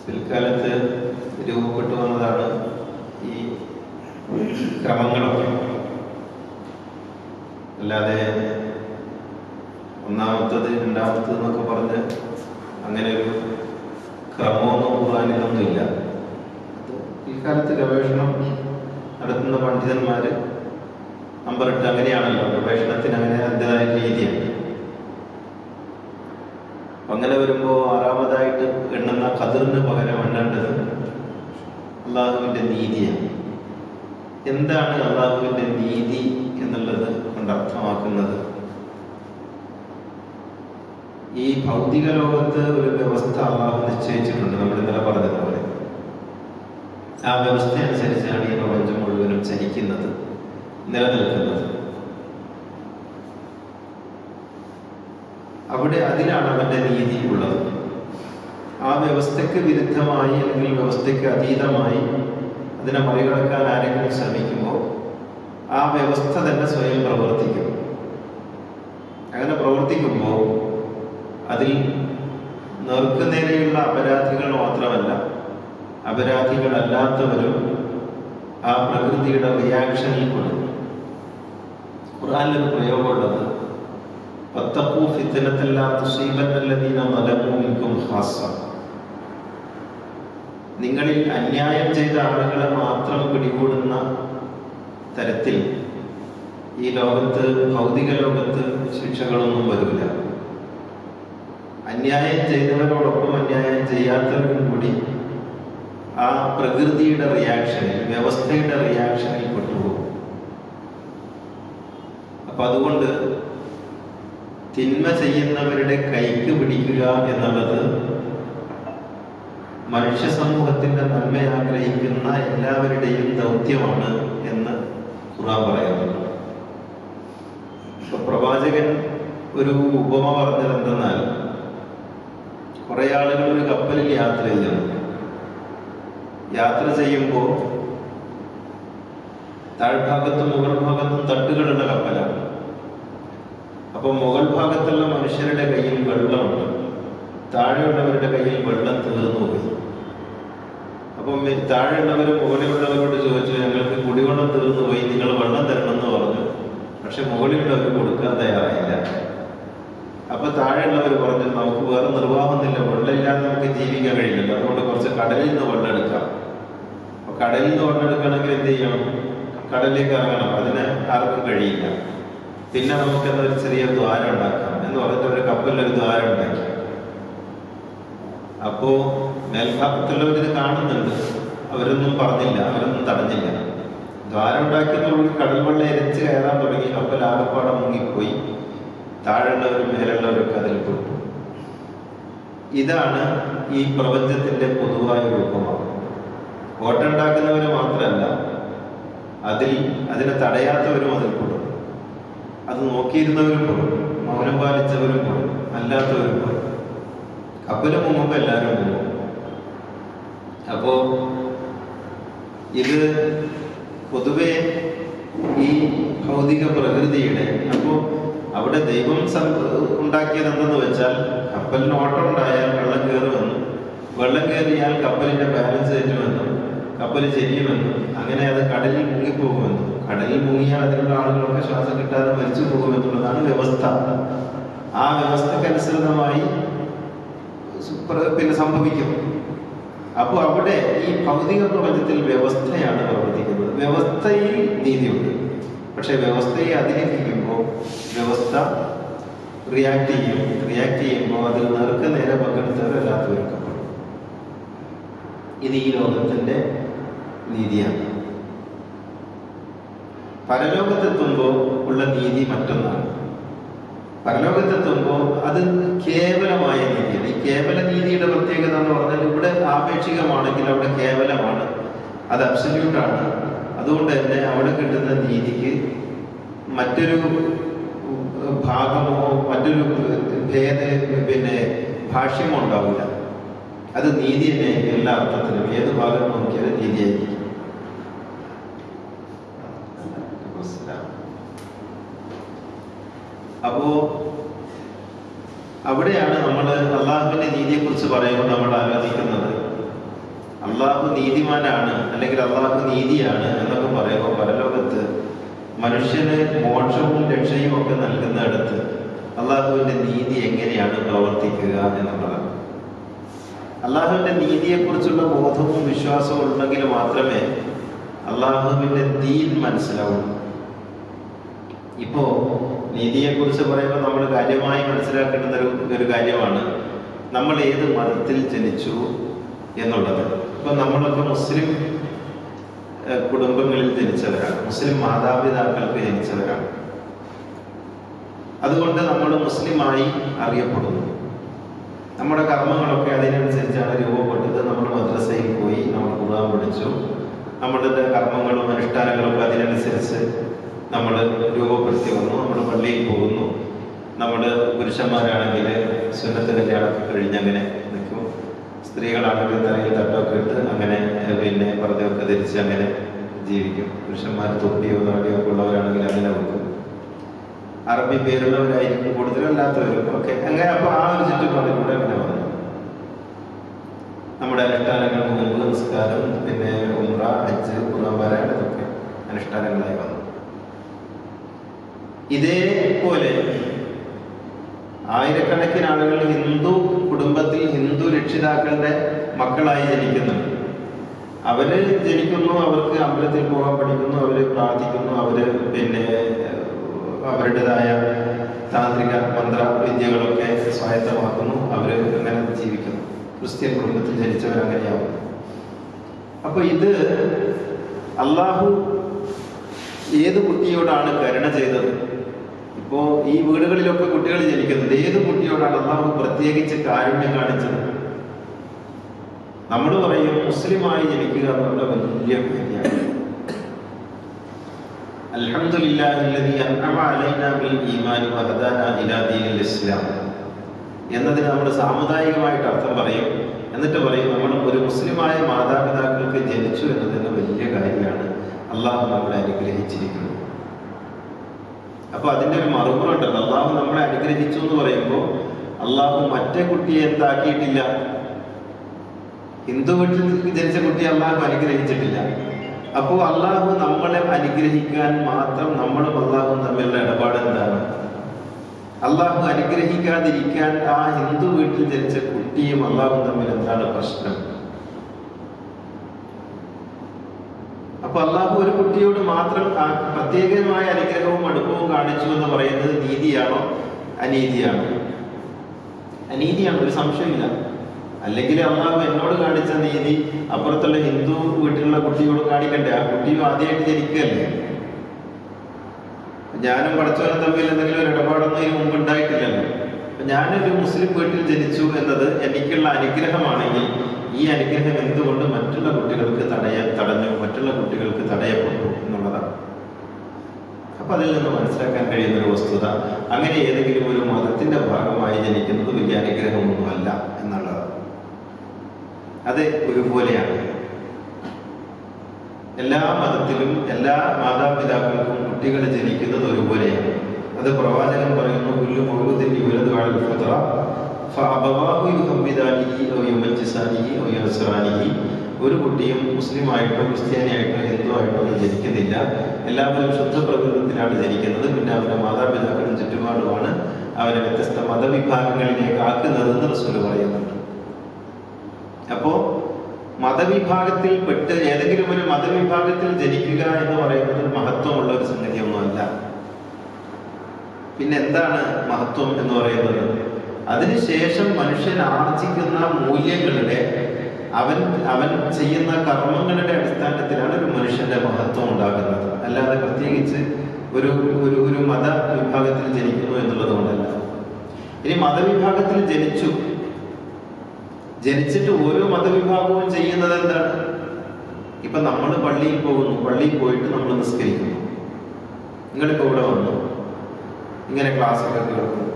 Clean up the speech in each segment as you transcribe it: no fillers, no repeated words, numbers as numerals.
പിൽക്കാലത്ത് രൂപപ്പെട്ടു വന്നതാണ് ഈ ക്രമങ്ങളൊക്കെ. അല്ലാതെ ഒന്നാമത്തത് രണ്ടാമത്തത് എന്നൊക്കെ പറഞ്ഞ് അങ്ങനെ ഒരു ക്രമമൊന്നും ഖുർആനിലൊന്നുമില്ല. പിൽക്കാലത്ത് ഗവേഷണം നടത്തുന്ന പണ്ഡിതന്മാർ നമ്പറിട്ട് അങ്ങനെയാണല്ലോ, ഗവേഷണത്തിന് അങ്ങനെ അതിൻ്റെതായ രീതിയാണ്. അങ്ങനെ വരുമ്പോൾ ആറാമതായിട്ട് എണ്ണുന്ന ഖദറിന് പകരം എണ്ണേണ്ടത് അള്ളാഹുവിൻ്റെ നീതിയാണ്. എന്താണ് അള്ളാഹുവിൻ്റെ നീതി എന്നുള്ളത് കൊണ്ട് അർത്ഥമാക്കുന്നത്? ഈ ഭൗതിക ലോകത്ത് ഒരു വ്യവസ്ഥ അള്ളാഹു നിശ്ചയിച്ചിട്ടുണ്ട്. നമ്മൾ ഇന്നലെ പറഞ്ഞതുപോലെ ആ വ്യവസ്ഥ അനുസരിച്ചാണ് ഈ പ്രപഞ്ചം മുഴുവനും ചലിക്കുന്നത്, നിലനിൽക്കുന്നത്. അവിടെ അതിലാണ് അവന്റെ നീതി ഉള്ളത്. ആ വ്യവസ്ഥയ്ക്ക് വിരുദ്ധമായി അല്ലെങ്കിൽ വ്യവസ്ഥയ്ക്ക് അതീതമായി അതിനെ മറികടക്കാൻ ആരെങ്കിലും ശ്രമിക്കുമ്പോൾ ആ വ്യവസ്ഥ തന്നെ സ്വയം പ്രവർത്തിക്കും. അങ്ങനെ പ്രവർത്തിക്കുമ്പോൾ അതിൽ നേർക്കുനേരെയുള്ള അപരാധികൾ മാത്രമല്ല, അപരാധികളല്ലാത്തവരും ആ പ്രകൃതിയുടെ റിയാക്ഷനിൽ പെടും. ഖുർആനിലൊരു പ്രയോഗമുള്ളത് വത്തഖൂ ഫിത്നതൻ ലാ തുസീബന്നല്ലദീന ളലമൂ മിൻകും ഖാസ്സ. നിങ്ങളിൽ അന്യായം ചെയ്ത ആളുകളെ മാത്രം പിടികൂടുന്ന തരത്തിൽ ഈ ലോകത്ത്, ഭൗതിക ലോകത്ത് ശിക്ഷകളൊന്നും വരില്ല. അന്യായം ചെയ്തവരോടൊപ്പം അന്യായം ചെയ്യാത്തവരും കൂടി ആ പ്രകൃതിയുടെ റിയാക്ഷനിൽ, വ്യവസ്ഥയുടെ റിയാക്ഷനിൽ പെട്ടുപോകും. അപ്പൊ അതുകൊണ്ട് തിന്മ ചെയ്യുന്നവരുടെ കൈക്ക് പിടിക്കുക എന്നുള്ളത് മനുഷ്യ സമൂഹത്തിന്റെ നന്മ ആഗ്രഹിക്കുന്ന എല്ലാവരുടെയും ദൗത്യമാണ് എന്ന് ഖുർആൻ പറയുന്നുണ്ട്. പ്രവാചകൻ ഒരു ഉപമ പറഞ്ഞത് എന്തെന്നാൽ, കുറെ ആളുകൾ ഒരു കപ്പലിൽ യാത്ര ചെയ്യുന്നു. യാത്ര ചെയ്യുമ്പോൾ താഴ്ഭാഗത്തും മുകൾ ഭാഗത്തും തട്ടുകളുള്ള കപ്പലാണ്. അപ്പൊ മുകൾ ഭാഗത്തുള്ള മനുഷ്യരുടെ കയ്യിൽ വെള്ളമുണ്ട്, താഴെയുള്ളവരുടെ കയ്യിൽ വെള്ളം തീർന്നു പോയി. അപ്പം താഴെയുള്ളവർ മുകളിലുള്ളവരോട് ചോദിച്ചു, ഞങ്ങൾക്ക് കുടിവെള്ളം തീർന്നു പോയി, നിങ്ങൾ വെള്ളം തരണമെന്ന് പറഞ്ഞു. പക്ഷെ മുകളിലുള്ളവർ കൊടുക്കാൻ തയ്യാറായില്ല. അപ്പൊ താഴെയുള്ളവർ പറഞ്ഞു, നമുക്ക് വേറെ നിർവാഹമൊന്നുമില്ല, വെള്ളമില്ലാതെ നമുക്ക് ജീവിക്കാൻ കഴിയില്ലല്ലോ, അതുകൊണ്ട് കുറച്ച് കടലിൽ നിന്ന് വെള്ളം എടുക്കാം. അപ്പൊ കടലിൽ നിന്ന് വെള്ളം എടുക്കണമെങ്കിൽ എന്ത് ചെയ്യണം? കടലിലേക്ക് ഇറങ്ങണം. അതിന് ആർക്കും കഴിയില്ല. പിന്നെ നമുക്ക് ഒരു ചെറിയ ദ്വാരം ഉണ്ടാക്കാം എന്ന് പറഞ്ഞിട്ട് ഒരു കപ്പലിലൊരു ദ്വാരം ഉണ്ടാക്കി. അപ്പോ മേൽഭാഗത്തുള്ളവർ ഇത് കാണുന്നുണ്ട്, അവരൊന്നും പറഞ്ഞില്ല, അവരൊന്നും തടഞ്ഞില്ല. ദ്വാരം ഉണ്ടാക്കിയതോടുകൂടി കടൽ വെള്ളം എരിച്ച് കയറാൻ തുടങ്ങി. കപ്പൽ ആകപ്പാടെ മുങ്ങിപ്പോയി. താഴെയുള്ളവരും മേലുള്ളവരൊക്കെ അതിൽ പെട്ടു. ഇതാണ് ഈ പ്രപഞ്ചത്തിന്റെ പൊതുവായ രൂപമാണ്. ഓട്ടുണ്ടാക്കുന്നവര് മാത്രമല്ല, അതിനെ തടയാത്തവരും അതിൽ പെടും. അത് നോക്കിയിരുന്നവരും പെടും, മൗനം പാലിച്ചവരും പെടും, അല്ലാത്തവരും പെടും. കപ്പല് മുമ്പ് എല്ലാവരും പോകും. അപ്പോ ഇത് പൊതുവെ ഈ ഭൗതിക പ്രകൃതിയുടെ, അപ്പോ അവിടെ ദൈവം ഉണ്ടാക്കിയത് എന്തെന്ന് വെച്ചാൽ, കപ്പലിന് ഓട്ടം ഉണ്ടായാൽ വെള്ളം കയറുമെന്നും, വെള്ളം കയറിയാൽ കപ്പലിന്റെ ബാലൻസ് തെറ്റുമെന്നും, കപ്പൽ ചെരിയുമെന്നും, അങ്ങനെ അത് കടലിൽ മുങ്ങിപ്പോകുമെന്നും, കടലിൽ മുങ്ങിയാൽ അതിലുള്ള ആളുകളൊക്കെ ശ്വാസം കിട്ടാതെ മരിച്ചു പോകുമെന്നുള്ളതാണ് വ്യവസ്ഥ. ആ വ്യവസ്ഥക്കനുസൃതമായി പിന്നെ സംഭവിക്കും. അപ്പോൾ അവിടെ ഈ ഭൗതിക പ്രപഞ്ചത്തിൽ വ്യവസ്ഥയാണ് പ്രവർത്തിക്കുന്നത്. വ്യവസ്ഥയിൽ നീതിയുണ്ട്. പക്ഷെ വ്യവസ്ഥയെ അതിലംഘിക്കുമ്പോൾ വ്യവസ്ഥ റിയാക്ട് ചെയ്യുമ്പോൾ അതിൽ നേർക്ക് നേരെ പങ്കെടുത്തവരല്ലാത്തവരൊക്കെ പെടും. ഇത് ഈ ലോകത്തിന്റെ നീതിയാണ്. പരലോകത്തെത്തുമ്പോൾ ഉള്ള നീതി മറ്റൊന്നാണ്. പരലോകത്തെത്തുമ്പോൾ അത് കേവലമായ നീതിയാണ്. ഈ കേവല നീതിയുടെ പ്രത്യേകത എന്ന് പറഞ്ഞാൽ, ഇവിടെ ആപേക്ഷികമാണെങ്കിൽ അവിടെ കേവലമാണ്, അത് അബ്സല്യൂട്ടാണ്. അതുകൊണ്ട് തന്നെ അവിടെ കിട്ടുന്ന നീതിക്ക് മറ്റൊരു ഭാഗമോ മറ്റൊരു ഭാഷ്യമോ ഉണ്ടാവില്ല. അത് നീതി തന്നെ എല്ലാ അർത്ഥത്തിലും, ഏത് ഭാഗം നോക്കിയാലും നീതിയായിരിക്കും. അപ്പോ അവിടെയാണ് നമ്മൾ അള്ളാഹുവിന്റെ നീതിയെ കുറിച്ച് പറയുമ്പോൾ നമ്മൾ ആലോചിക്കുന്നത്, അള്ളാഹു നീതിമാനാണ് അല്ലെങ്കിൽ അള്ളാഹു നീതിയാണ് എന്നൊക്കെ പറയുമ്പോൾ പരലോകത്ത് മനുഷ്യന് മോക്ഷവും രക്ഷയും ഒക്കെ നൽകുന്നിടത്ത് അള്ളാഹുവിന്റെ നീതി എങ്ങനെയാണ് പ്രവർത്തിക്കുക എന്നുള്ളതാണ്. അള്ളാഹുവിന്റെ നീതിയെക്കുറിച്ചുള്ള ബോധവും വിശ്വാസവും ഉണ്ടെങ്കിൽ മാത്രമേ അള്ളാഹുവിന്റെ ദീൻ മനസ്സിലാവുള്ളൂ. ഇപ്പോ നീതിയെക്കുറിച്ച് പറയുമ്പോൾ നമ്മൾ കാര്യമായി മനസ്സിലാക്കേണ്ടുന്ന ഒരു കാര്യമാണ് നമ്മൾ ഏത് മതത്തിൽ ജനിച്ചു എന്നുള്ളത്. ഇപ്പൊ നമ്മളൊക്കെ മുസ്ലിം കുടുംബങ്ങളിൽ ജനിച്ചവരാണ്, മുസ്ലിം മാതാപിതാക്കൾക്ക് ജനിച്ചവരാണ്. അതുകൊണ്ട് നമ്മൾ മുസ്ലിമായി അറിയപ്പെടുന്നു. നമ്മുടെ കർമ്മങ്ങളൊക്കെ അതിനനുസരിച്ചാണ് രൂപപ്പെട്ടത്. നമ്മൾ മദ്രസയിൽ പോയി, നമ്മൾ ഖുർആൻ പഠിച്ചു, നമ്മളുടെ കർമ്മങ്ങളും അനുഷ്ഠാനങ്ങളൊക്കെ അതിനനുസരിച്ച് നമ്മൾ രൂപപ്പെടുത്തി വന്നു. നമ്മൾ പള്ളിയിൽ പോകുന്നു. നമ്മൾ പുരുഷന്മാരാണെങ്കിൽ സുന്നത്ത് കല്യാണമൊക്കെ കഴിഞ്ഞ് അങ്ങനെ നിൽക്കും. സ്ത്രീകളാണെങ്കിൽ തലയിൽ തട്ടമൊക്കെ ഇട്ട് അങ്ങനെ പിന്നെ പർദ്ദയൊക്കെ ധരിച്ച് അങ്ങനെ ജീവിക്കും. പുരുഷന്മാർ തൊപ്പിയോ താടിയോ ഒക്കെ ഉള്ളവരാണെങ്കിൽ അങ്ങനെ വെക്കും. അറബി പേരുള്ളവരായിരിക്കും കൂടുതലല്ലാത്തവരും ഒക്കെ അങ്ങനെ. അപ്പൊ ആ ഒരു ചുറ്റുപാടിലൂടെ അങ്ങനെ വന്നു. നമ്മുടെ അനുഷ്ഠാനങ്ങൾക്ക് മുമ്പ് നിസ്കാരം, പിന്നെ ഉംറ, ഹജ്ജ്, ഖുർആൻ പാരായണം ഇതൊക്കെ അനുഷ്ഠാനങ്ങളായി വന്നു. ഇതേപോലെ ആയിരക്കണക്കിന് ആളുകൾ ഹിന്ദു കുടുംബത്തിൽ ഹിന്ദു രക്ഷിതാക്കളുടെ മക്കളായി ജനിക്കുന്നുണ്ട്. അവര് ജനിക്കുന്നു, അവർക്ക് അമ്പലത്തിൽ പോകാൻ പഠിക്കുന്നു, അവര് പ്രാർത്ഥിക്കുന്നു, അവര് പിന്നെ അവരുടേതായ താന്ത്രിക മന്ത്ര വിദ്യകളൊക്കെ സ്വായത്തമാക്കുന്നു, അവര് അങ്ങനെ ജീവിക്കുന്നു. ക്രിസ്ത്യൻ കുടുംബത്തിൽ ജനിച്ചവരങ്ങനെയാവും. അപ്പൊ ഇത് അള്ളാഹു ഏത് കുട്ടിയോടാണ് കരുണ ചെയ്തത്? ഇപ്പോ ഈ വീടുകളിലൊക്കെ കുട്ടികൾ ജനിക്കുന്നത് ഏത് കുട്ടിയോടാണ് അള്ളാഹു പ്രത്യേകിച്ച് കാരുണ്യം കാണിച്ചത്? നമ്മൾ പറയും മുസ്ലിമായി ജനിക്കുക എന്നുള്ള വലിയ കാര്യമാണ്. അൽഹംദുലില്ലാഹില്ലദീ അൻഅമ അലൈനാ ബിൽ ഈമാനി വഹദാനാ ഇലാ ദീനിൽ ഇസ്ലാം എന്നതിന് നമ്മൾ സാമുദായികമായിട്ട് അർത്ഥം പറയും. എന്നിട്ട് പറയും നമ്മൾ ഒരു മുസ്ലിമായ മാതാപിതാക്കൾക്ക് ജനിച്ചു എന്നതിന് വലിയ കാര്യമാണ്, അള്ളാഹു നമ്മളെ അനുഗ്രഹിച്ചിരിക്കുന്നു. അപ്പൊ അതിന്റെ ഒരു മറുപടി ഉണ്ടല്ലോ, അള്ളാഹു നമ്മളെ അനുഗ്രഹിച്ചു എന്ന് പറയുമ്പോൾ അള്ളാഹു മറ്റേ കുട്ടിയെ എന്താക്കിയിട്ടില്ല. ഹിന്ദു വീട്ടിൽ ജനിച്ച കുട്ടിയെ അള്ളാഹു അനുഗ്രഹിച്ചിട്ടില്ല. അപ്പോൾ അള്ളാഹു നമ്മളെ അനുഗ്രഹിക്കാൻ മാത്രം നമ്മളും അള്ളാഹും തമ്മിലുള്ള ഇടപാട് എന്താണ്? അള്ളാഹു അനുഗ്രഹിക്കാതിരിക്കാൻ ആ ഹിന്ദു വീട്ടിൽ ജനിച്ച കുട്ടിയും അള്ളാഹും തമ്മിൽ എന്താണ് പ്രശ്നം? അപ്പൊ അള്ളാഹു ഒരു കുട്ടിയോട് മാത്രം പ്രത്യേകമായ അനുഗ്രഹവും അടുപ്പവും കാണിച്ചു എന്ന് പറയുന്നത് നീതിയാണോ അനീതിയാണോ? അനീതിയാണ്, ഒരു സംശയമില്ല. അല്ലെങ്കിൽ അള്ളാഹു എന്നോട് കാണിച്ച നീതി അപ്പുറത്തുള്ള ഹിന്ദു വീട്ടിലുള്ള കുട്ടിയോട് കാണിക്കണ്ടേ? ആ കുട്ടിയും ആദ്യമായിട്ട് ജനിക്കുകയല്ലേ. ഞാനും പഠിച്ചവനും തമ്മിൽ എന്തെങ്കിലും ഒരു ഇടപാടൊന്നും ഇതിന് മുമ്പ് ഉണ്ടായിട്ടില്ലല്ലോ. അപ്പൊ ഞാനൊരു മുസ്ലിം വീട്ടിൽ ജനിച്ചു എന്നത് എനിക്കുള്ള അനുഗ്രഹമാണെങ്കിൽ ഈ അനുഗ്രഹം എന്തുകൊണ്ട് മറ്റുള്ള കുട്ടികൾക്ക് തടഞ്ഞു, മറ്റുള്ള കുട്ടികൾക്ക് തടയപ്പെട്ടു എന്നുള്ളതാണ്. അപ്പൊ അതിൽ നിന്ന് മനസ്സിലാക്കാൻ കഴിയുന്ന ഒരു വസ്തുത, അങ്ങനെ ഏതെങ്കിലും ഒരു മതത്തിന്റെ ഭാഗമായി ജനിക്കുന്നത് വലിയ അനുഗ്രഹമൊന്നുമല്ല എന്നുള്ളതാണ്. അത് ഒരുപോലെയാണ്. എല്ലാ മതത്തിലും എല്ലാ മാതാപിതാക്കൾക്കും കുട്ടികൾ ജനിക്കുന്നത് ഒരുപോലെയാണ്. അത് പ്രവാചകൻ പറയുന്നു, കുല്ലു മൗലൂദിൻ യുവലദു അലൽ ഫിത്ര ഫഅബവാഹു യുഹമ്മിദാനിഹി ഔ യുമജ്ജിസാനിഹി ഔ യൻസറാനിഹി. ഒരു കുട്ടിയും മുസ്ലിമായിട്ടോ ക്രിസ്ത്യാനിയായിട്ടോ ഹിന്ദു ആയിട്ടോ ജനിക്കുന്നില്ല. എല്ലാവരും ശുദ്ധ പ്രകൃതത്തിലാണ് ജനിക്കുന്നത്. പിന്നെ അവരുടെ മാതാപിതാക്കളും ചുറ്റുപാടുമാണ് അവരെ വ്യത്യസ്ത മതവിഭാഗങ്ങളിലേക്ക് ആക്കുന്നതെന്ന് റസൂൽ പറയുന്നുണ്ട്. അപ്പോ മതവിഭാഗത്തിൽ പെട്ട് ഏതെങ്കിലും ഒരു മതവിഭാഗത്തിൽ ജനിക്കുക എന്ന് പറയുന്നത് മഹത്വമുള്ള ഒരു സംഗതിയൊന്നുമല്ല. പിന്നെ എന്താണ് മഹത്വം എന്ന് പറയുന്നത്? അതിനുശേഷം മനുഷ്യൻ ആർജിക്കുന്ന മൂല്യങ്ങളുടെ അവൻ ചെയ്യുന്ന കർമ്മങ്ങളുടെ അടിസ്ഥാനത്തിലാണ് ഒരു മനുഷ്യന്റെ മഹത്വം ഉണ്ടാകുന്നത്. അല്ലാതെ പ്രത്യേകിച്ച് ഒരു ഒരു മതവിഭാഗത്തിൽ ജനിക്കുന്നു എന്നുള്ളത് കൊണ്ടല്ല. ഇനി മതവിഭാഗത്തിൽ ജനിച്ചിട്ട് ഓരോ മതവിഭാഗവും ചെയ്യുന്നത് എന്താണ്? ഇപ്പൊ നമ്മൾ പള്ളിയിൽ പോകുന്നു, പള്ളിയിൽ പോയിട്ട് നമ്മൾ നിസ്കരിക്കുന്നു. നിങ്ങളിപ്പോ ഇവിടെ വന്നു, ഇങ്ങനെ ക്ലാസ്സൊക്കെ കേൾക്കുന്നു,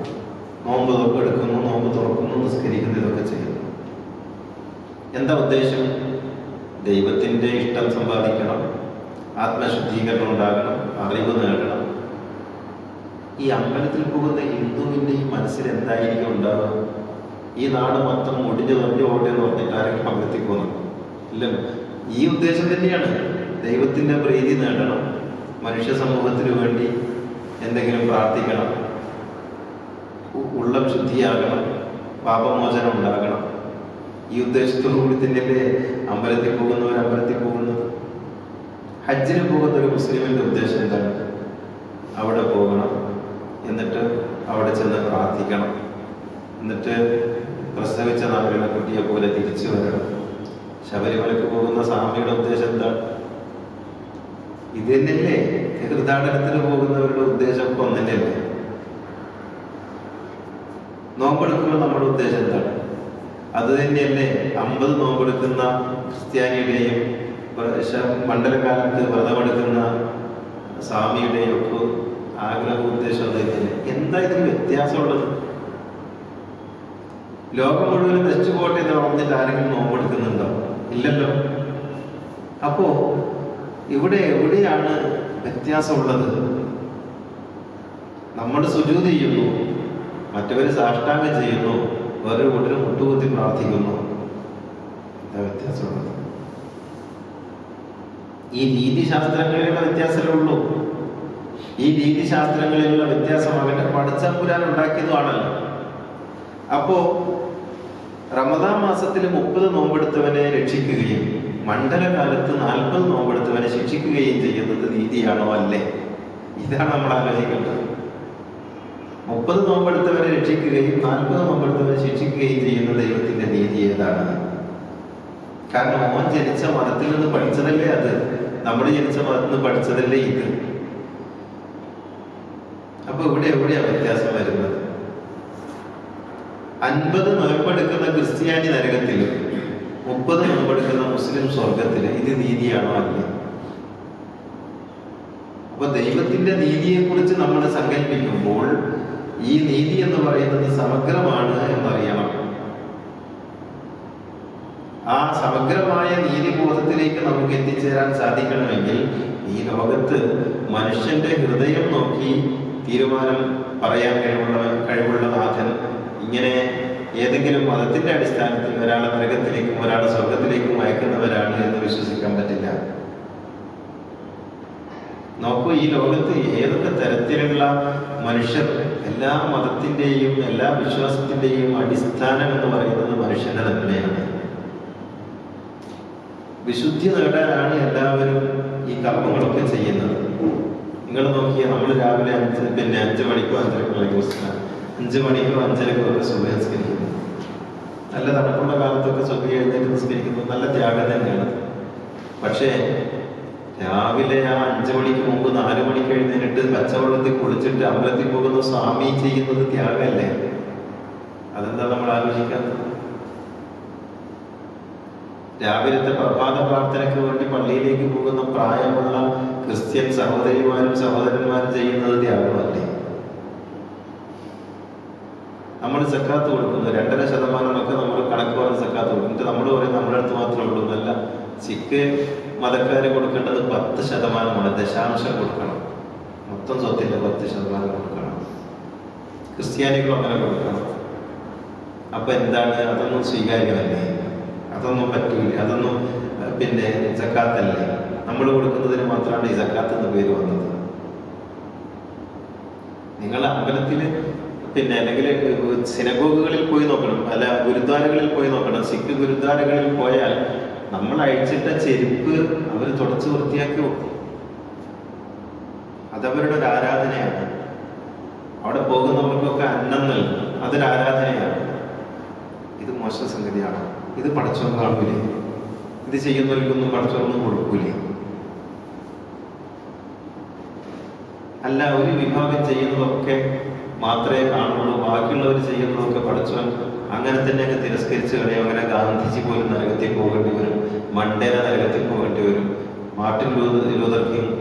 നോമ്പ് എടുക്കുന്നു, നോമ്പ് തുറക്കുന്നു, നിസ്കരിക്കുന്നു, ഇതൊക്കെ ചെയ്യുന്നു. എന്താ ഉദ്ദേശം? ദൈവത്തിന്റെ ഇഷ്ടം സമ്പാദിക്കണം, ആത്മശുദ്ധീകരണം ഉണ്ടാകണം, അറിവ് നേടണം. ഈ അമ്പലത്തിൽ പോകുന്ന ഹിന്ദുവിന്റെ ഈ മനസ്സിൽ എന്തായിരിക്കും ഉണ്ടാവുക? ഈ നാട് മൊത്തം ഒടിഞ്ഞു തറഞ്ഞു ഓട്ടെ എന്ന് പറഞ്ഞിട്ട് ആരെങ്കിലും അമ്പലത്തിൽ പോകുന്നു ഇല്ലല്ലോ. ഈ ഉദ്ദേശം തന്നെയാണ്. ദൈവത്തിന്റെ പ്രീതി നേടണം, മനുഷ്യ സമൂഹത്തിന് വേണ്ടി എന്തെങ്കിലും പ്രാർത്ഥിക്കണം, ഉള്ളം ശുദ്ധിയാകണം, പാപമോചനം ഉണ്ടാകണം. ഈ ഉദ്ദേശത്തോടു കൂടി തന്നെയല്ലേ അമ്പലത്തിൽ പോകുന്നത്. ഹജ്ജിന് പോകുന്ന ഒരു മുസ്ലിമിന്റെ ഉദ്ദേശം എന്താണ്? അവിടെ പോകണം, എന്നിട്ട് അവിടെ ചെന്ന് പ്രാർത്ഥിക്കണം, എന്നിട്ട് പ്രസവിച്ച നാളുകളെ കുട്ടിയെ പോലെ തിരിച്ചു വരണം. ശബരിമലക്ക് പോകുന്ന സ്വാമിയുടെ ഉദ്ദേശം എന്താണ്? ഇത് തന്നെയല്ലേ തീർത്ഥാടനത്തിന് പോകുന്നവരുടെ ഉദ്ദേശം ഒക്കെ ഒന്നന്നെയല്ലേ? നോമ്പെടുക്കുമ്പോൾ നമ്മുടെ ഉദ്ദേശം എന്താണ്? അത് തന്നെയല്ലേ 50 നോമ്പെടുക്കുന്ന ക്രിസ്ത്യാനിയുടെയും മണ്ഡലകാലത്ത് വ്രതമെടുക്കുന്ന സ്വാമിയുടെയും ഒക്കെ ആഗ്രഹ ഉദ്ദേശം തന്നെയല്ലേ? എന്താ ഇതിന് വ്യത്യാസമുള്ളത്? ലോകം മുഴുവൻ നശിച്ചു പോട്ടെ എന്ന് പറഞ്ഞിട്ട് ആരെങ്കിലും നോമ്പെടുക്കുന്നുണ്ടോ? ഇല്ലല്ലോ. അപ്പോ ഇവിടെ എവിടെയാണ് വ്യത്യാസമുള്ളത്? നമ്മൾ സുജൂദ് ചെയ്യുന്നു, മറ്റവര് സാഷ്ടാംഗം ചെയ്യുന്നു, വേറെ കൂട്ടരും മുട്ടുകുത്തി പ്രാർത്ഥിക്കുന്നു. എന്താ വ്യത്യാസമുള്ളത്? ഈ രീതിശാസ്ത്രങ്ങളിലുള്ള വ്യത്യാസമേ ഉള്ളൂ. ഈ രീതിശാസ്ത്രങ്ങളിലുള്ള വ്യത്യാസമാകട്ടെ പടച്ചമ്പുരാൻ ഉണ്ടാക്കിയതുമാണല്ലോ. അപ്പോ റമദാൻ മാസത്തിൽ 30 നോമ്പെടുത്തവനെ രക്ഷിക്കുകയും മണ്ഡലകാലത്ത് 40 നോമ്പെടുത്തവനെ ശിക്ഷിക്കുകയും ചെയ്യുന്നത് നീതിയാണോ? അല്ലേ? ഇതാണ് നമ്മൾ ആലോചിക്കേണ്ടത്. 30 നോമ്പെടുത്തവരെ രക്ഷിക്കുകയും 40 നോമ്പെടുത്തവരെ ശിക്ഷിക്കുകയും ചെയ്യുന്ന ദൈവത്തിന്റെ നീതി ഏതാണ്? കാരണം ഓൻ ജനിച്ച മതത്തിൽ നിന്ന് പഠിച്ചതല്ലേ അത്, നമ്മൾ ജനിച്ച മതത്തിൽ നിന്ന് പഠിച്ചതല്ലേ ഇത്. അപ്പൊ എവിടെയാ വ്യത്യാസം വരുന്നത്? 50 നോമ്പെടുക്കുന്ന ക്രിസ്ത്യാനി നരകത്തില്, 30 നോമ്പെടുക്കുന്ന മുസ്ലിം സ്വർഗത്തില്. ഇത് നീതിയാണോ? അല്ല. അപ്പൊ ദൈവത്തിന്റെ നീതിയെ കുറിച്ച് നമ്മൾ സങ്കല്പിക്കുമ്പോൾ ഈ നീതി എന്ന് പറയുന്നത് സമഗ്രമാണ് എന്നറിയണം. ആ സമഗ്രമായ നീതിബോധത്തിലേക്ക് നമുക്ക് എത്തിച്ചേരാൻ സാധിക്കണമെങ്കിൽ ഈ ലോകത്ത് മനുഷ്യന്റെ ഹൃദയം നോക്കി തീരുമാനം പറയാൻ കഴിവുള്ള നാഥൻ ഇങ്ങനെ ഏതെങ്കിലും മതത്തിന്റെ അടിസ്ഥാനത്തിൽ ഒരാളെ നരകത്തിലേക്കും ഒരാളെ സ്വർഗത്തിലേക്കും അയക്കുന്നവരാണ് എന്ന് വിശ്വസിക്കാൻ പറ്റില്ല. നോക്കൂ, ഈ ലോകത്ത് ഏതൊക്കെ തരത്തിലുള്ള മനുഷ്യർ, എല്ലാ മതത്തിന്റെയും എല്ലാ വിശ്വാസത്തിന്റെയും അടിസ്ഥാനം എന്ന് പറയുന്നത് മനുഷ്യന്റെ നന്മയാണ്. വിശുദ്ധി നേടാനാണ് എല്ലാവരും ഈ കർമ്മങ്ങളൊക്കെ ചെയ്യുന്നത്. നിങ്ങൾ നോക്കിയാൽ നമ്മൾ രാവിലെ 5 മണിക്കോ 5:30 5 മണിക്കോ 5:30 ഒക്കെ സുബഹി നിസ്കരിക്കുന്നു. നല്ല തണുപ്പുള്ള കാലത്തൊക്കെ സുബഹി എഴുന്നേറ്റ് നിസ്കരിക്കുന്നത് നല്ല ത്യാഗം തന്നെയാണ്. പക്ഷേ രാവിലെ ആ 5 മണിക്ക് മുമ്പ് 4 മണിക്ക് എഴുന്നേറ്റ് പച്ചവെള്ളത്തിൽ കുളിച്ചിട്ട് അമ്പലത്തിൽ പോകുന്ന സ്വാമി ചെയ്യുന്നത് ത്യാഗമല്ലേ? അതെന്താ നമ്മൾ ആലോചിക്കാത്തത്? രാവിലത്തെ പ്രഭാത പ്രാർത്ഥനയ്ക്ക് വേണ്ടി പള്ളിയിലേക്ക് പോകുന്ന പ്രായമുള്ള ക്രിസ്ത്യൻ സഹോദരിമാരും സഹോദരന്മാരും ചെയ്യുന്നത് ത്യാഗമല്ലേ? നമ്മൾ സക്കാത്ത് കൊടുക്കുന്നത് 2.5% നമ്മൾ കണക്ക് പറഞ്ഞ് സക്കാത്ത് കൊടുക്കും. നമ്മൾ പറയും നമ്മുടെ അടുത്ത് മാത്രമേ ഉള്ളൂ എന്നല്ല. സിഖ് മതക്കാര് കൊടുക്കേണ്ടത് 10%, ദശാംശം കൊടുക്കണം. മൊത്തം സ്വത്തിന്റെ 10% കൊടുക്കണം. ക്രിസ്ത്യാനികളും അങ്ങനെ കൊടുക്കണം. അപ്പൊ എന്താണ്? അതൊന്നും സ്വീകാര്യമല്ലേ? അതൊന്നും പറ്റൂല. അതൊന്നും സക്കാത്തല്ലേ? നമ്മൾ കൊടുക്കുന്നതിന് മാത്രമാണ് ഈ സക്കാത്ത് എന്ന പേര് വന്നത്. നിങ്ങൾ അമ്പലത്തില് അല്ലെങ്കിൽ സിനഗോഗുകളിൽ പോയി നോക്കണം, അല്ല ഗുരുദ്വാരകളിൽ പോയി നോക്കണം. സിഖ് ഗുരുദ്വാരകളിൽ പോയാൽ നമ്മൾ അഴിച്ചിട്ട ചെരുപ്പ് അവർ തുടച്ചു വൃത്തിയാക്കി വെക്കും. അതവരുടെ ഒരു ആരാധനയാണ്. അവിടെ പോകുന്നവർക്കൊക്കെ അന്നം നൽകും, അതൊരു ആരാധനയാണ്. ഇത് മോശം സംഗതിയാണ്. ഇത് പടച്ചോൻ കാണൂലേ? ഇത് ചെയ്യുന്നവർക്കൊന്നും പടച്ചോനൊന്നും കൊടുക്കൂലേ? അല്ല, ഒരു വിഭാഗം ചെയ്യുന്നതൊക്കെ മാത്രമേ കാണുള്ളൂ, ബാക്കിയുള്ളവർ ചെയ്യുന്നതൊക്കെ പടച്ചോൻ അങ്ങനെ തന്നെ അങ്ങ് തിരസ്കരിച്ച് കളയും. അങ്ങനെ ഗാന്ധിജി പോലും നരകത്തിൽ പോകേണ്ടി വരും, മണ്ടേല നരകത്തിൽ പോകേണ്ടി വരും, മാർട്ടിൻ ലൂതർ കിങ്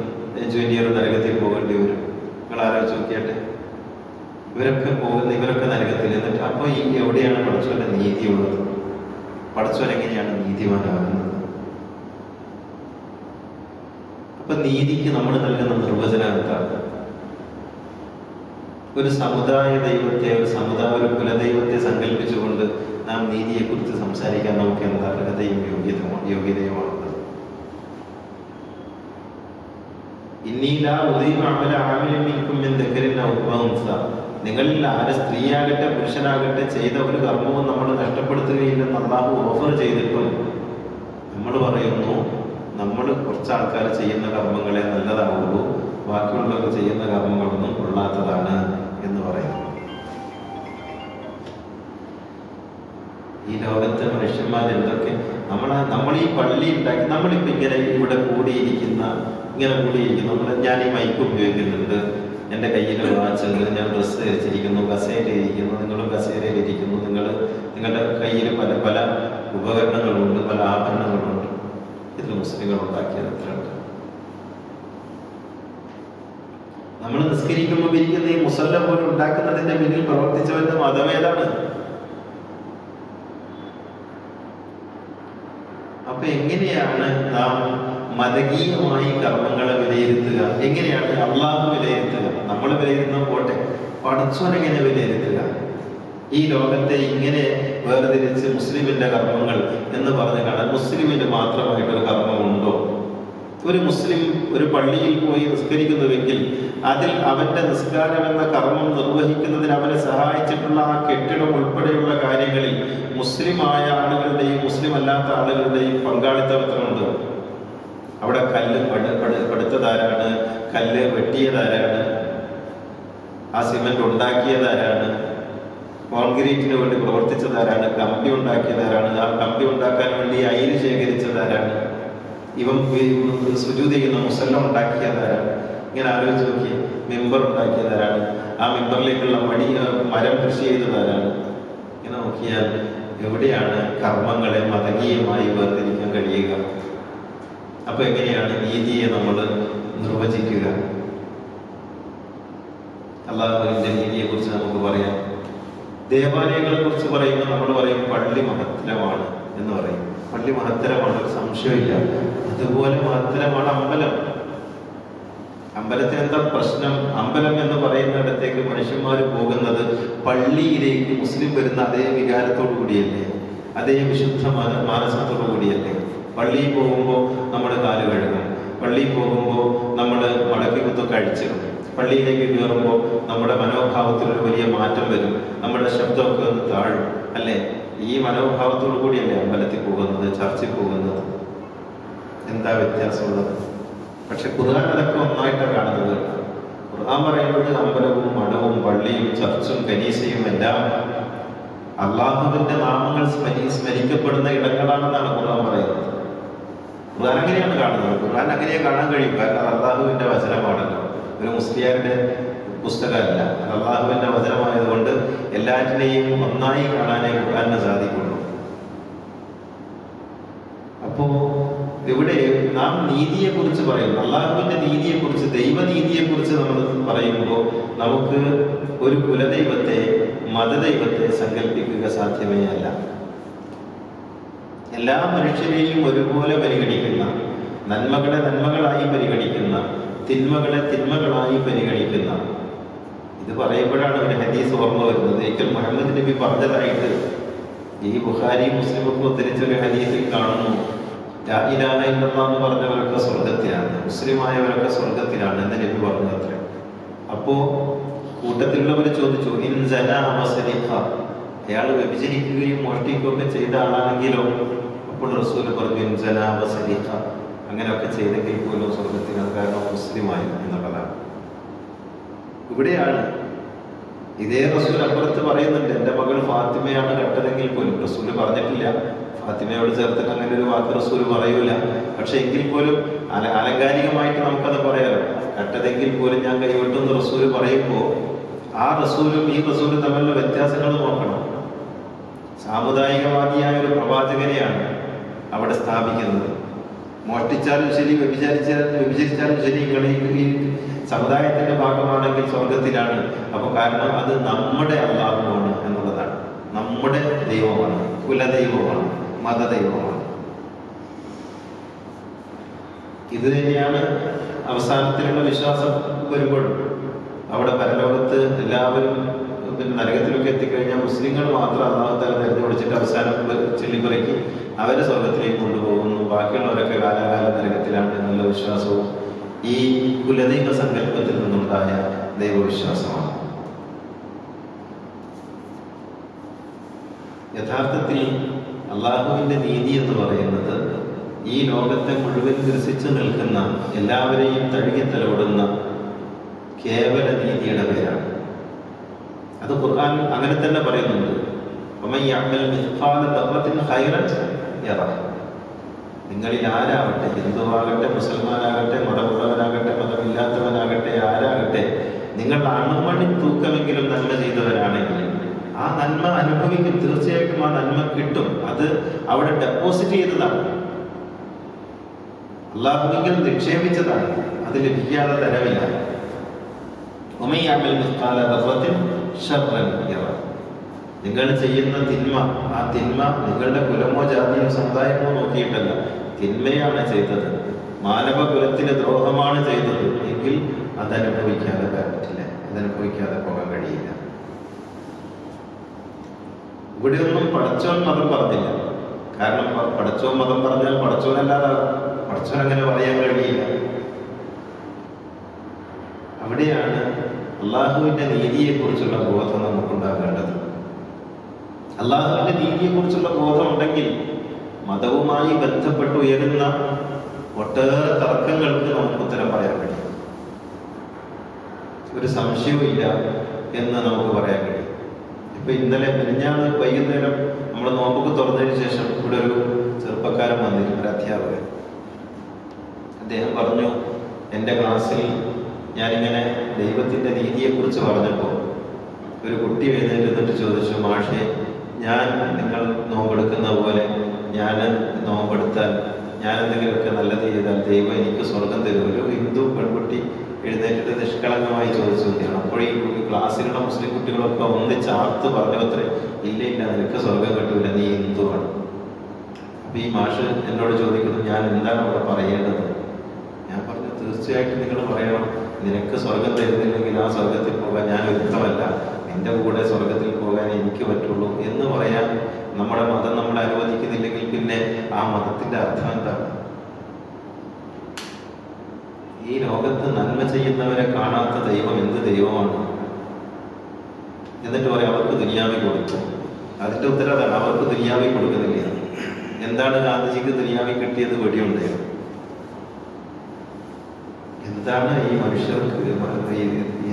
ജൂനിയർ നരകത്തിൽ പോകേണ്ടി വരും. നിങ്ങൾ ആലോചിച്ച് നോക്കിയാട്ടെ, ഇവരൊക്കെ നരകത്തിൽ. എന്നിട്ട് അപ്പൊ ഈ എവിടെയാണ് പടച്ചോന്റെ നീതിയുള്ളത്? പടച്ചോൻ എങ്ങനെയാണ് നീതിമാനാകുന്നത്? അപ്പൊ നീതിക്ക് നമ്മൾ നൽകുന്ന നിർവചനം എന്താണ്? ഒരു സമുദായ ദൈവത്തെ, ഒരു കുലദൈവത്തെ സങ്കല്പിച്ചുകൊണ്ട് നാം നീതിയെക്കുറിച്ച് സംസാരിക്കാൻ നമുക്ക് എന്താ അർഹതയും യോഗ്യതയുമാണുള്ളത്. നിങ്ങളിൽ ആര് സ്ത്രീയാകട്ടെ പുരുഷനാകട്ടെ ചെയ്ത ഒരു കർമ്മവും നമ്മൾ നഷ്ടപ്പെടുത്തുകയില്ലെന്ന് അല്ലാഹു ഓഫർ ചെയ്തിട്ടും നമ്മൾ പറയുന്നു നമ്മൾ കുറച്ച് ആൾക്കാർ ചെയ്യുന്ന കർമ്മങ്ങളെ നല്ലതാവുള്ളൂ, ബാക്കിയുള്ളവർ ചെയ്യുന്ന കർമ്മങ്ങളൊന്നും കൊള്ളാത്തതാണ് എന്ന് പറയുന്നു. ഈ ലോകത്തെ മനുഷ്യന്മാർ എന്തൊക്കെ നമ്മൾ ഈ പള്ളി ഉണ്ടാക്കി നമ്മളിപ്പോൾ ഇങ്ങനെ ഇവിടെ കൂടിയിരിക്കുന്ന ഞാൻ ഈ മൈക്ക് ഉപയോഗിക്കുന്നുണ്ട്, എൻ്റെ കയ്യിൽ വാച്ചുണ്ട്, ഞാൻ ഡ്രസ്സ് ധരിച്ചിരിക്കുന്നു, കസേരയിരിക്കുന്നു, നിങ്ങളും കസേരയിലിരിക്കുന്നു, നിങ്ങളുടെ കയ്യിൽ പല പല ഉപകരണങ്ങളുണ്ട്, പല ആഭരണങ്ങളുണ്ട്. ഇതിൽ മുസ്ലിങ്ങൾ ഉണ്ടാക്കിയത് എത്രയുണ്ട്? നമ്മൾ നിസ്കരിക്കുമ്പോൾ ഇരിക്കുന്ന ഈ മുസല്ല പോലും ഉണ്ടാക്കുന്നതിന്റെ പിന്നിൽ പ്രവർത്തിച്ചവന്റെ മതമേതാണ്? അപ്പൊ എങ്ങനെയാണ് നാം മതകീയമായി കർമ്മങ്ങളെ വിലയിരുത്തുക? എങ്ങനെയാണ് അള്ളാഹു വിലയിരുത്തുക? നമ്മൾ വിലയിരുത്തുന്ന പോട്ടെ, പടച്ചോനെങ്ങനെ വിലയിരുത്തുക? ഈ ലോകത്തെ ഇങ്ങനെ വേർതിരിച്ച് മുസ്ലിമിന്റെ കർമ്മങ്ങൾ എന്ന് പറഞ്ഞു കാണാൻ മുസ്ലിമിന് മാത്രമായിട്ടൊരു കർമ്മമുണ്ടോ? ഒരു മുസ്ലിം ഒരു പള്ളിയിൽ പോയി നിസ്കരിക്കുന്നുവെങ്കിൽ അതിൽ അവന്റെ നിസ്കാരം എന്ന കർമ്മം നിർവഹിക്കുന്നതിന് അവനെ സഹായിച്ചിട്ടുള്ള ആ കെട്ടിടം ഉൾപ്പെടെയുള്ള കാര്യങ്ങളിൽ മുസ്ലിമായ ആളുകളുടെയും മുസ്ലിം അല്ലാത്ത ആളുകളുടെയും പങ്കാളിത്തം എത്രയുണ്ട്? അവിടെ കല്ല് പടുത്തതാരാണ്? കല്ല് വെട്ടിയതാരാണ്? ആ സിമന്റ് ഉണ്ടാക്കിയതാരാണ്? കോൺക്രീറ്റിന് വേണ്ടി പ്രവർത്തിച്ചതാരാണ്? കമ്പി ഉണ്ടാക്കിയതാരാണ്? ആ കമ്പി ഉണ്ടാക്കാൻ വേണ്ടി അയിര് ശേഖരിച്ചതാരാണ്? ഇവൻ സുജൂദ് ചെയ്യുന്ന മുസല്ല ഉണ്ടാക്കിയതാരാണ്? ഇങ്ങനെ ആലോചിച്ച് നോക്കിയേ. മെമ്പർ ഉണ്ടാക്കിയതാരാണ്? ആ മെമ്പറിലേക്കുള്ള മരം കൃഷി ചെയ്തതാരാണ്? ഇങ്ങനെ നോക്കിയാൽ എവിടെയാണ് കർമ്മങ്ങളെ മതകീയമായി വേർതിരിക്കാൻ കഴിയുക? അപ്പൊ എങ്ങനെയാണ് നീതിയെ നമ്മൾ നിർവചിക്കുക? അല്ലാഹുവിന്റെ നീതിയെ കുറിച്ച് നമുക്ക് പറയാം. ദേവാലയങ്ങളെ കുറിച്ച് പറയുമ്പോൾ നമ്മൾ പറയും പള്ളി മഹത്തരമാണ് എന്ന് പറയും. പള്ളി മഹത്തരമാണ്, ഒരു സംശയമില്ല. അതുപോലെ മഹത്തരമാണ് അമ്പലം. അമ്പലത്തിന് എന്താ പ്രശ്നം? അമ്പലം എന്ന് പറയുന്നിടത്തേക്ക് മനുഷ്യന്മാർ പോകുന്നത് പള്ളിയിലേക്ക് മുസ്ലിം വരുന്ന അതേ വികാരത്തോടു കൂടിയല്ലേ, അതേ വിശുദ്ധ മാനസത്തോടു കൂടിയല്ലേ? പള്ളിയിൽ പോകുമ്പോൾ നമ്മൾ കാല് കഴുകും, പള്ളിയിൽ പോകുമ്പോൾ നമ്മൾ മടക്കി കുത്തൊക്കെ അഴിച്ചിടും, പള്ളിയിലേക്ക് കയറുമ്പോൾ നമ്മുടെ മനോഭാവത്തിൽ ഒരു വലിയ മാറ്റം വരും, നമ്മുടെ ശബ്ദമൊക്കെ ഒന്ന് താഴും, അല്ലേ? ഈ മനോഭാവത്തോടു കൂടിയല്ലേ അമ്പലത്തിൽ പോകുന്നത്, ചർച്ചിൽ പോകുന്നത്? എന്താ വ്യത്യാസമുള്ളത്? പക്ഷെ ഖുർആൻ അതൊക്കെ ഒന്നായിട്ടാണ് കാണുന്നത്. ഖുർആൻ പറയുന്നത് അമ്പലവും മഠവും പള്ളിയും ചർച്ചും കനീസയും എല്ലാം അള്ളാഹുവിന്റെ നാമങ്ങൾ സ്മരിക്കപ്പെടുന്ന ഇടങ്ങളാണെന്നാണ് ഖുർആൻ പറയുന്നത്. ഖുർആൻ അങ്ങനെയാണ് കാണുന്നത്. ഖുർആൻ അങ്ങനെ കാണാൻ കഴിയും, കാരണം അത് അള്ളാഹുവിന്റെ വചനമാണല്ലോ, ഒരു മുസ്ലിയാരുടെ പുസ്തകമല്ല. അത് അള്ളാഹുവിന്റെ വചനമായതുകൊണ്ട് എല്ലാറ്റിനെയും ഒന്നായി കാണാനേ ഖുർആന് സാധിക്കുള്ളൂ. അപ്പോ ഇവിടെ നാം നീതിയെ കുറിച്ച് പറയുന്നു, അള്ളാഹുവിന്റെ നീതിയെ കുറിച്ച്, ദൈവനീതിയെ കുറിച്ച് നമ്മൾ പറയുമ്പോൾ നമുക്ക് ഒരു കുലദൈവത്തെ, മതദൈവത്തെ സങ്കല്പിക്കുക സാധ്യമേ അല്ല. എല്ലാ മനുഷ്യരെയും ഒരുപോലെ പരിഗണിക്കുന്ന, നന്മകളെ നന്മകളായി പരിഗണിക്കുന്ന, തിന്മകളെ തിന്മകളായി പരിഗണിക്കുന്ന, ഇത് പറയുമ്പോഴാണ് ഒരു ഹദീസ് ഓർമ്മ വരുന്നത്. ഒരിക്കൽ മുഹമ്മദ് നബി പറഞ്ഞതായിട്ട് ഈ ബുഖാരി മുസ്ലിമൊക്കെ ഉദ്ധരിച്ചൊരു ഹദീസിൽ കാണുന്നു, ലാ ഇലാഹ ഇല്ലല്ലാഹ് എന്ന് പറഞ്ഞവരൊക്കെ സ്വർഗത്തിലാണ്, മുസ്ലിമായവരൊക്കെ സ്വർഗത്തിലാണ് എന്ന് നബി പറഞ്ഞു അത്രേ. അപ്പോ കൂട്ടത്തിലുള്ളവർ ചോദിച്ചു, ഇൻ സനാ വസരിഖ, അയാൾ വ്യഭിചരിക്കുകയും മോഷ്ടിക്കുകയൊക്കെ ചെയ്ത ആളാണെങ്കിലോ? അപ്പോൾ റസൂൽ പറഞ്ഞു, ഇൻ സനാ വസരിഖ, അങ്ങനെയൊക്കെ ചെയ്തെങ്കിൽ പോലും സ്വർഗത്തിലാണ്, കാരണം മുസ്ലിമായി എന്നുള്ളതാണ്. ഇവിടെയാണ് ഇതേ റസൂൽ അപ്പുറത്ത് പറയുന്നുണ്ട്, എൻ്റെ മകൾ ഫാത്തിമയാണ് കട്ടതെങ്കിൽ പോലും, റസൂൽ പറഞ്ഞിട്ടില്ല, ഫാത്തിമയോട് ചേർത്തിട്ട് അങ്ങനെ ഒരു വാക്ക് റസൂൽ പറയൂല. പക്ഷെ എങ്കിൽ പോലും ആലങ്കാരികമായിട്ട് നമുക്കത് പറയാലോ, കട്ടതെങ്കിൽ പോലും ഞാൻ കൈവിട്ടെന്ന് റസൂൽ പറയുമ്പോൾ ആ റസൂലും ഈ റസൂലും തമ്മിലുള്ള വ്യത്യാസങ്ങൾ നോക്കണം. സാമുദായികവാദിയായ ഒരു പ്രവാചകനെയാണ് അവിടെ സ്ഥാപിക്കുന്നത്. മോഷ്ടിച്ചാലും ശരി, വ്യഭിചരിച്ചാലും ശരി, ഈ സമുദായത്തിന്റെ ഭാഗമാണെങ്കിൽ സ്വർഗത്തിലാണ്. അപ്പൊ കാരണം അത് നമ്മുടെ അല്ലാഹുവാണ് എന്നുള്ളതാണ്, നമ്മുടെ ദൈവമാണ്, കുലദൈവമാണ്, മതദൈവമാണ്. ഇത് തന്നെയാണ് അവസാനത്തിലുള്ള വിശ്വാസം വരുമ്പോഴും. അവിടെ പരലോകത്ത് എല്ലാവരും പിന്നെ നരകത്തിലൊക്കെ എത്തിക്കഴിഞ്ഞാൽ മുസ്ലിങ്ങൾ മാത്രം അള്ളാഹു തആല തെരഞ്ഞു പിടിച്ചിട്ട് അവസാനം ചെല്ലിപ്പറക്കി അവരെ സ്വർഗത്തിലേക്ക് കൊണ്ടുപോകുന്നു, ബാക്കിയുള്ളവരൊക്കെ കാലാകാല നരകത്തിലാണ് എന്നുള്ള വിശ്വാസവും ഈ കുലദൈവ സങ്കല്പത്തിൽ നിന്നുണ്ടായ ദൈവവിശ്വാസമാണ്. യഥാർത്ഥത്തിൽ അള്ളാഹുവിന്റെ നീതി എന്ന് പറയുന്നത് ഈ ലോകത്തെ മുഴുവൻ ഗ്രസിച്ചു നിൽക്കുന്ന, എല്ലാവരെയും തഴുകി തലോടുന്ന കേവല നീതിയുടെ പേരാണ്. അത് ഖുർആൻ അങ്ങനെ തന്നെ പറയുന്നുണ്ട്. നിങ്ങളിൽ ആരാവട്ടെ, ഹിന്ദുവാകട്ടെ, മുസൽമാനാകട്ടെ, മതമുള്ളവനാകട്ടെ, മതമില്ലാത്തവനാകട്ടെ, ആരാകട്ടെ, നിങ്ങൾ അണുമണി തൂക്കമെങ്കിലും നന്മ ചെയ്തവരാണെങ്കിൽ ആ നന്മ അനുഭവിക്കും. തീർച്ചയായിട്ടും ആ നന്മ കിട്ടും. അത് അവിടെ ഡെപ്പോസിറ്റ് ചെയ്തതാണ്, അള്ളാഹുവിൽ നിക്ഷേപിച്ചതാണ്. അത് ലഭിക്കാതെ തരവില്ല. നിങ്ങൾ ചെയ്യുന്ന തിന്മ, ആ തിന്മ നിങ്ങളുടെ കുലമോ ജാതിയോ സമുദായമോ നോക്കിയിട്ടല്ല, തിന്മയാണ് ചെയ്തത്, മാനവ കുലത്തിന് ദ്രോഹമാണ് ചെയ്തത് എങ്കിൽ അതനുഭവിക്കാതെ പറ്റില്ല, അതനുഭവിക്കാതെ പോകാൻ കഴിയില്ല. ഇവിടെയൊന്നും പടച്ചോൻ മതം പറഞ്ഞില്ല. കാരണം പടച്ചോൻ മതം പറഞ്ഞാൽ പടച്ചോനല്ലാതെ പടച്ചോൻ അങ്ങനെ പറയാൻ കഴിയില്ല. അവിടെയാണ് അള്ളാഹുവിന്റെ നീതിയെ കുറിച്ചുള്ള ബോധം നമുക്കുണ്ടാകേണ്ടത്. അള്ളാഹുവിന്റെ നീതിയെ കുറിച്ചുള്ള ബോധം ഉണ്ടെങ്കിൽ മതവുമായി ബന്ധപ്പെട്ട് ഉയരുന്ന ഒട്ടേറെ തർക്കങ്ങൾക്ക് നമുക്ക് ഉത്തരം പറയാൻ കഴിയും. ഒരു സംശയവും ഇല്ല എന്ന് നമുക്ക് പറയാൻ കഴിയും. ഇപ്പൊ ഇന്നലെ മിനിഞ്ഞാന്ന് വൈകുന്നേരം നമ്മൾ നോമ്പൊക്കെ തുറന്നതിന് ശേഷം ഇവിടെ ഒരു ചെറുപ്പക്കാരൻ വന്നിരുന്നു, ഒരു അധ്യാപകൻ. അദ്ദേഹം പറഞ്ഞു, എൻ്റെ ക്ലാസ്സിൽ ഞാനിങ്ങനെ ദൈവത്തിൻ്റെ നീതിയെക്കുറിച്ച് പറഞ്ഞപ്പോൾ ഒരു കുട്ടി എഴുന്നേറ്റ് ചോദിച്ചു, മാഷേ, ഞാൻ നിങ്ങൾ നോമ്പെടുക്കുന്ന പോലെ ഞാൻ നോമ്പെടുത്താൽ, ഞാൻ എന്തെങ്കിലുമൊക്കെ നല്ലത് ചെയ്താൽ ദൈവം എനിക്ക് സ്വർഗം തരും? ഒരു ഹിന്ദു പെൺകുട്ടി എഴുന്നേറ്റിട്ട് നിഷ്കളങ്കമായി ചോദിച്ചു. അപ്പോൾ ഈ ക്ലാസ്സിലുള്ള മുസ്ലിം കുട്ടികളൊക്കെ ഒന്നിച്ചാർത്ത് പറഞ്ഞു അത്രേ, ഇല്ല ഇല്ല, നിനക്ക് സ്വർഗം കിട്ടൂല, നീ ഹിന്ദുവാണ്. അപ്പൊ ഈ മാഷ് എന്നോട് ചോദിക്കുന്നു, ഞാൻ എന്താണ് അവിടെ പറയേണ്ടത്? ഞാൻ പറഞ്ഞു, തീർച്ചയായിട്ടും നിങ്ങൾ പറയണം, നിനക്ക് സ്വർഗം തരുന്നില്ലെങ്കിൽ ആ സ്വർഗത്തിൽ പോകാൻ ഞാൻ ഒരുക്കമല്ല, നിന്റെ കൂടെ സ്വർഗത്തിൽ പോകാൻ എനിക്ക് പറ്റുള്ളൂ എന്ന് പറയാൻ നമ്മുടെ മതം നമ്മളെ അനുവദിക്കുന്നില്ലെങ്കിൽ പിന്നെ ആ മതത്തിന്റെ അർത്ഥം എന്താണ്? ഈ ലോകത്ത് നന്മ ചെയ്യുന്നവരെ കാണാത്ത ദൈവം എന്ത് ദൈവമാണ്? എന്നിട്ട് പറയാം അവർക്ക് ദുനിയാവി കൊടുക്കും. അതിന്റെ ഉത്തരം അതാണ്, അവർക്ക് ദുനിയാവി കൊടുക്കുന്നില്ല. എന്താണ് ഗാന്ധിജിക്ക് ദുനിയാവി കിട്ടിയത്? വെടിയുണ്ടായിരുന്നു. എന്താണ് ഈ മനുഷ്യർക്ക്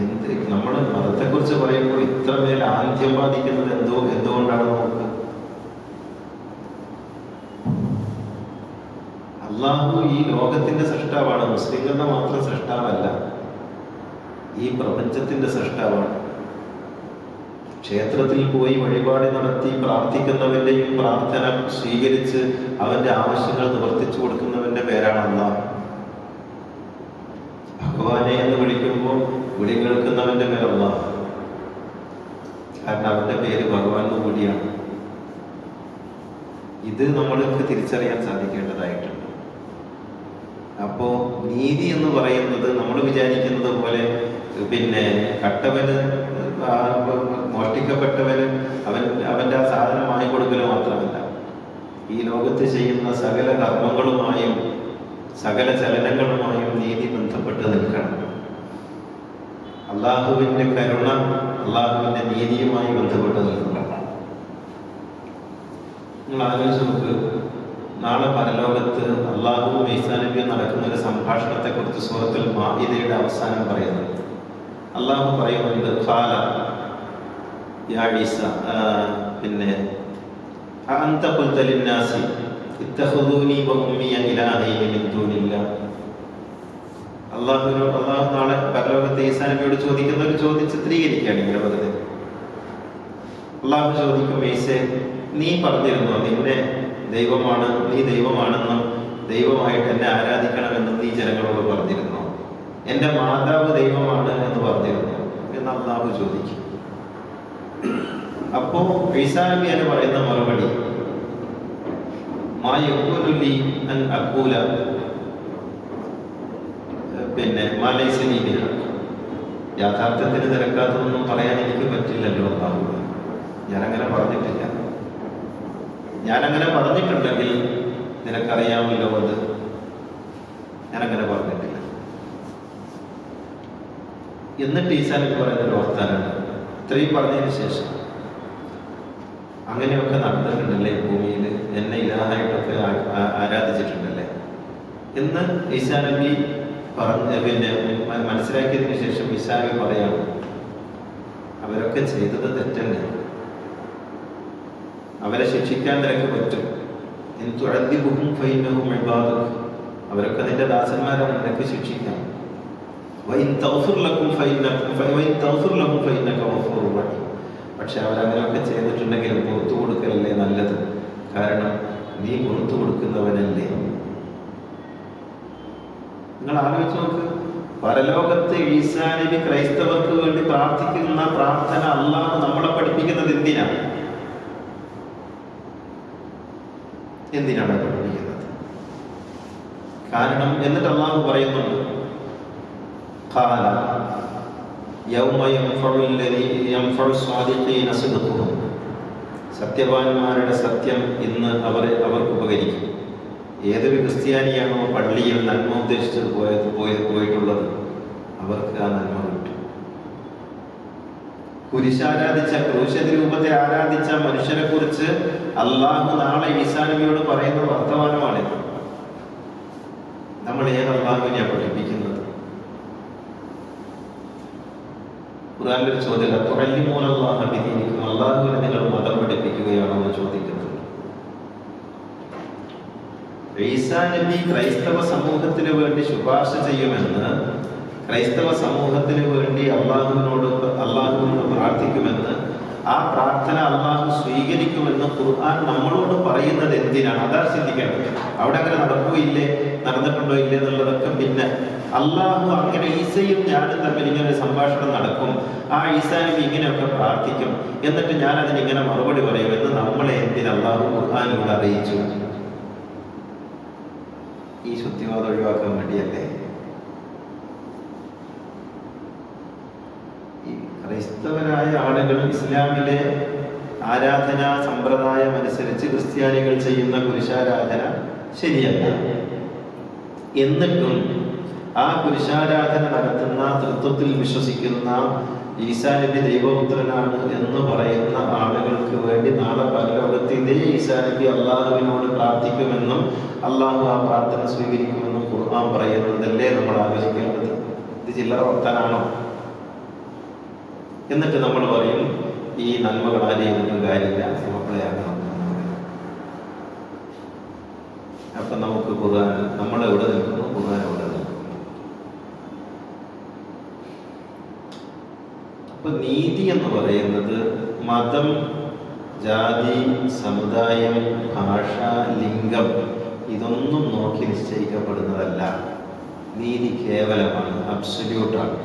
എന്ത് നമ്മൾ മതത്തെക്കുറിച്ച് പറയുമ്പോൾ ഇത്രമേൽ ആന്ധ്യം ബാധിക്കുന്നത് എന്തുകൊണ്ടാണ്? നമുക്ക് അള്ളാഹു ഈ ലോകത്തിന്റെ സൃഷ്ടാവാണ്, മുസ്ലിങ്ങളുടെ മാത്രം സൃഷ്ടാവല്ല, ഈ പ്രപഞ്ചത്തിന്റെ സൃഷ്ടാവാണ്. ക്ഷേത്രത്തിൽ പോയി വഴിപാട് നടത്തി പ്രാർത്ഥിക്കുന്നവന്റെയും പ്രാർത്ഥന സ്വീകരിച്ച് അവന്റെ ആവശ്യങ്ങൾ നിവർത്തിച്ചു കൊടുക്കുന്നവന്റെ പേരാണ് അള്ളാഹ്. ഭഗവാനെ എന്ന് വിളിക്കുമ്പോൾ വിളി കേൾക്കുന്നവന്റെ പേര് അള്ളാഹ്. കാരണം അവന്റെ പേര് ഭഗവാൻ കൂടിയാണ്. ഇത് നമ്മൾക്ക് തിരിച്ചറിയാൻ സാധിക്കേണ്ടതായിട്ടുണ്ട്. അപ്പോ നീതി എന്ന് പറയുന്നത് നമ്മൾ വിചാരിക്കുന്നത് പോലെ പിന്നെ കട്ടവന് മോഷ്ടിക്കപ്പെട്ടവന് അവന്റെ ആ സാധനം വാങ്ങിക്കൊടുക്കല് മാത്രമല്ല, ഈ ലോകത്ത് ചെയ്യുന്ന സകല കർമ്മങ്ങളുമായും സകല ചലനങ്ങളുമായും നീതി ബന്ധപ്പെട്ട് നിൽക്കണം. അള്ളാഹുവിന്റെ കരുണ അള്ളാഹുവിന്റെ നീതിയുമായി ബന്ധപ്പെട്ട് നിൽക്കണം. നിങ്ങൾ ആലോചിച്ച് നോക്ക്, നാളെ പരലോകത്ത് അള്ളാഹുവും ഈസാ നബിയും നടക്കുന്ന ഒരു സംഭാഷണത്തെ കുറിച്ച് സൂറത്തുൽ മാഇദയുടെ അവസാനം പറയുന്നത്. അള്ളാഹു പറയുന്നുണ്ട്, ഖാല യാ ഈസ, പിന്നെ അഅന്ത ഖുൽത ലിന്നാസി ഇത്തഖുദൂനി വഉമ്മിയ ഇലാഹൈനി മിൻ ദൂനില്ലാഹ്. അള്ളാഹു നാളെ പരലോകത്ത് ഈസാ നബിയോട് ചോദിക്കുന്ന ഒരു ചോദ്യം ചിത്രീകരിക്കുകയാണ് ഇങ്ങനെ വെറുതെ. അള്ളാഹു ചോദിക്കും, ഈസേ, നീ പറഞ്ഞിരുന്നോ നിന്നെ ദൈവമാണ്, നീ ദൈവമാണെന്നും ദൈവമായിട്ട് എന്നെ ആരാധിക്കണമെന്നും നീ ജനങ്ങളോട് പറഞ്ഞിരുന്നോ? എന്റെ മാതാവ് ദൈവമാണ് എന്ന് പറഞ്ഞിരുന്നു എന്ന് അള്ളാഹു ചോദിക്കും. അപ്പോ ഈസാ നബി എന്ന് പറയുന്ന മറുപടി, മാ യഖൂലു ലി അൻ അഖൂല പിന്നെ മാ ലൈസ ലി ബിഹഖ്, യാഥാർത്ഥ്യത്തിന് നിരക്കാത്തതൊന്നും പറയാൻ എനിക്ക് പറ്റില്ലല്ലോ അള്ളാഹു. ഞാനങ്ങനെ പറഞ്ഞിട്ടില്ല. ഞാനങ്ങനെ പറഞ്ഞിട്ടുണ്ടെങ്കിൽ നിനക്കറിയാമല്ലോ അത്. ഞാനങ്ങനെ പറഞ്ഞിട്ടില്ല. എന്നിട്ട് ഈസാ നബി പറയുന്നൊരു വർത്താനാണ്. ഇത്രയും പറഞ്ഞതിന് ശേഷം അങ്ങനെയൊക്കെ നടന്നിട്ടുണ്ടല്ലേ ഭൂമിയിൽ, എന്നെ ഇലാഹായിട്ടൊക്കെ ആരാധിച്ചിട്ടുണ്ടല്ലേ എന്ന് ഈസാ നബി പിന്നെ മനസ്സിലാക്കിയതിനു ശേഷം ഈസാ നബി പറയാണ്, അവരൊക്കെ ചെയ്തത് തെറ്റന്നെ, അവരെ ശിക്ഷിക്കാൻ നിനക്ക് പറ്റും. അവരൊക്കെ നിന്റെ ദാസന്മാരാണ്, നിനക്ക് ശിക്ഷിക്കാം. പക്ഷെ അവരങ്ങനെയൊക്കെ ചെയ്തിട്ടുണ്ടെങ്കിലും പുറത്തു കൊടുക്കലല്ലേ നല്ലത്. കാരണം നീ പുറത്തു കൊടുക്കുന്നവനല്ലേ. നിങ്ങൾ ആലോചിച്ച് നോക്ക്, പരലോകത്ത് ഈസാ നബി ക്രൈസ്തവർക്ക് വേണ്ടി പ്രാർത്ഥിക്കുന്ന പ്രാർത്ഥന അല്ലാഹു നമ്മളെ പഠിപ്പിക്കുന്നത് എന്തിനാണ്? പഠിപ്പിക്കുന്നത്? കാരണം എന്നിട്ട് അല്ലാഹു പറയുന്നുണ്ട്, സത്യവാന്മാരുടെ സത്യം ഇന്ന് അവർക്ക് ഉപകരിക്കും. ഏതൊരു ക്രിസ്ത്യാനിയാണോ പള്ളിയിൽ നന്മ ഉദ്ദേശിച്ചത് പോയിട്ടുള്ളത്, അവർക്ക് ആ നന്മ കിട്ടും. കുരിശാരാധിച്ച, ക്രൂശിത രൂപത്തെ ആരാധിച്ച മനുഷ്യരെ കുറിച്ച് അള്ളാഹു നാളെ ഈസാ നബിയോട് പറയുന്ന വർത്തമാനമാണ്. നമ്മൾ ഏത് അള്ളാഹുവിനെയാണ് പഠിപ്പിക്കുന്നത്? ഖുർആനിൽ ഒരു ചോദ്യം, അള്ളാഹുവിനെ നിങ്ങൾ മതം പഠിപ്പിക്കുകയാണോ എന്ന് ചോദിക്കുന്നത്. ഈസാ നബി ക്രൈസ്തവ സമൂഹത്തിന് വേണ്ടി ശുപാർശ ചെയ്യുമെന്ന്, ക്രൈസ്തവ സമൂഹത്തിന് വേണ്ടി അള്ളാഹുവിനോട് പ്രാർത്ഥിക്കുമെന്ന്, ആ പ്രാർത്ഥന അള്ളാഹു സ്വീകരിക്കുമെന്ന് ഖുർആൻ നമ്മളോട് പറയുന്നത് എന്തിനാണ്? അതാ ചിന്തിക്കണം. അവിടെ അങ്ങനെ നടക്കുകയില്ലേ, നടന്നിട്ടുണ്ടോ ഇല്ലേ എന്നുള്ളതൊക്കെ പിന്നെ. അള്ളാഹു അങ്ങനെ ഈസയും ഞാനും തമ്മിൽ ഇങ്ങനെ ഒരു സംഭാഷണം നടക്കും, ആ ഈസാ നബി ഇങ്ങനെയൊക്കെ പ്രാർത്ഥിക്കും, എന്നിട്ട് ഞാൻ അതിനിങ്ങനെ മറുപടി പറയുമെന്ന് നമ്മളെ എന്തിന് അള്ളാഹു ഖുർആനിലൂടെ അറിയിച്ചു? ഈ ശുദ്ധിവാദം ഒഴിവാക്കാൻ വേണ്ടിയല്ലേ? ഈ ക്രൈസ്തവരായ ആളുകൾ ഇസ്ലാമിലെ ആരാധനാ സമ്പ്രദായം അനുസരിച്ച് ക്രിസ്ത്യാനികൾ ചെയ്യുന്ന കുരിശാരാധന ശരിയല്ല. എന്നിട്ടും ആ കുരിശാരാധന നടത്തുന്ന, തൃത്വത്തിൽ വിശ്വസിക്കുന്ന, ഈസാ നബി ദൈവപുത്രനാണ് എന്ന് പറയുന്ന ആളുകൾക്ക് വേണ്ടി നാളെ പരലോകത്ത് ഇതേ ഈസാ നബി അള്ളാഹുവിനോട് പ്രാർത്ഥിക്കുമെന്നും അള്ളാഹു ആ പ്രാർത്ഥന സ്വീകരിക്കുമെന്നും ഖുർആൻ പറയുന്നതല്ലേ നമ്മൾ ആലോചിക്കേണ്ടത്? ഇത് ചില്ലറ വർത്താനാണോ? എന്നിട്ട് നമ്മൾ പറയും ഈ നന്മകൾ ആരെയൊന്നും കാര്യമില്ല, സമപ്ലയാകണം. അപ്പൊ നമുക്ക് ഖുർആൻ, നമ്മൾ എവിടെ നിൽക്കുന്നു, ഖുർആൻ എവിടെ നിൽക്കുന്നു? അപ്പൊ നീതി എന്ന് പറയുന്നത് മതം, ജാതി, സമുദായം, ഭാഷ, ലിംഗം ഇതൊന്നും നോക്കി നിശ്ചയിക്കപ്പെടുന്നതല്ല. നീതി കേവലമാണ്, അബ്സല്യൂട്ടാണ്.